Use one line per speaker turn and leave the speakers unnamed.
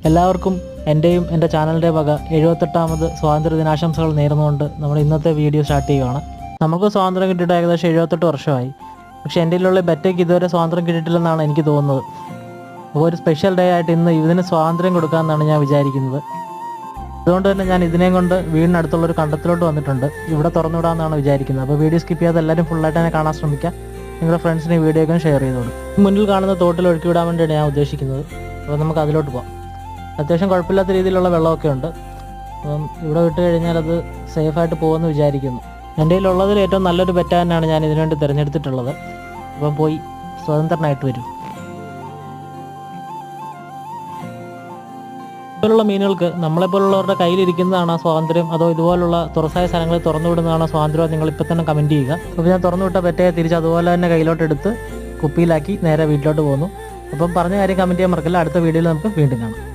എല്ലാവർക്കും എൻ്റെയും എൻ്റെ ചാനലിൻ്റെ വക 78ാമത് സ്വാതന്ത്ര്യ ദിനാശംസകൾ നേർന്നുകൊണ്ട് നമ്മൾ ഇന്നത്തെ വീഡിയോ സ്റ്റാർട്ട് ചെയ്യുകയാണ്. നമുക്ക് സ്വാതന്ത്ര്യം കിട്ടിയിട്ട് ഏകദേശം 78 വർഷമായി. പക്ഷേ എൻ്റെ കയ്യിലുള്ള ബെറ്റയ്ക്ക് ഇതുവരെ സ്വാതന്ത്ര്യം കിട്ടിയിട്ടില്ലെന്നാണ് എനിക്ക് തോന്നുന്നത്. അപ്പോൾ ഒരു സ്പെഷ്യൽ ഡേ ആയിട്ട് ഇന്ന് ഇതിന് സ്വാതന്ത്ര്യം കൊടുക്കാമെന്നാണ് ഞാൻ വിചാരിക്കുന്നത്. അതുകൊണ്ട് തന്നെ ഞാൻ ഇതിനെയും കൊണ്ട് വീടിനടുത്തുള്ളൊരു കണ്ടത്തിലോട്ട് വന്നിട്ടുണ്ട്. ഇവിടെ തുറന്നുവിടാമെന്നാണ് വിചാരിക്കുന്നത്. അപ്പോൾ വീഡിയോ സ്കിപ്പ് ചെയ്യാതെ എല്ലാവരും ഫുള്ളായിട്ട് തന്നെ കാണാൻ ശ്രമിക്കുക. നിങ്ങളുടെ ഫ്രണ്ട്സിന് ഈ വീഡിയോ ഒക്കെ ഷെയർ ചെയ്തോളൂ. മുന്നിൽ കാണുന്ന തോട്ടിൽ ഒഴുക്കി വിടാൻ വേണ്ടിയാണ് ഞാൻ ഉദ്ദേശിക്കുന്നത്. അപ്പോൾ നമുക്ക് അതിലോട്ട് പോകാം. അത്യാവശ്യം കുഴപ്പമില്ലാത്ത രീതിയിലുള്ള വെള്ളമൊക്കെ ഉണ്ട്. അപ്പം ഇവിടെ വിട്ട് കഴിഞ്ഞാൽ അത് സേഫായിട്ട് പോകുമെന്ന് വിചാരിക്കുന്നു. എൻ്റെ കയ്യിലുള്ളതിൽ ഏറ്റവും നല്ലൊരു ബെറ്റ് തന്നെയാണ് ഞാൻ ഇതിനുവേണ്ടി തിരഞ്ഞെടുത്തിട്ടുള്ളത്. അപ്പം പോയി സ്വതന്ത്രനായിട്ട് വരും. ഇതുപോലുള്ള മീനുകൾക്ക് നമ്മളെപ്പോലുള്ളവരുടെ കയ്യിലിരിക്കുന്നതാണ് സ്വാതന്ത്ര്യം, അതോ ഇതുപോലുള്ള തുറസായ സ്ഥലങ്ങളിൽ തുറന്നു വിടുന്നതാണ് സ്വാതന്ത്ര്യം? നിങ്ങൾ ഇപ്പം തന്നെ കമൻറ്റ് ചെയ്യുക. അപ്പോൾ ഞാൻ തുറന്നു വിട്ട ബെറ്റയെ തിരിച്ച് അതുപോലെ തന്നെ കയ്യിലോട്ട് എടുത്ത് കുപ്പിയിലാക്കി നേരെ വീട്ടിലോട്ട് പോകുന്നു. അപ്പം പറഞ്ഞ കാര്യം കമൻറ്റ് ചെയ്യാൻ മറക്കില്ല. അടുത്ത വീഡിയോയിൽ നമുക്ക് വീണ്ടും കാണാം.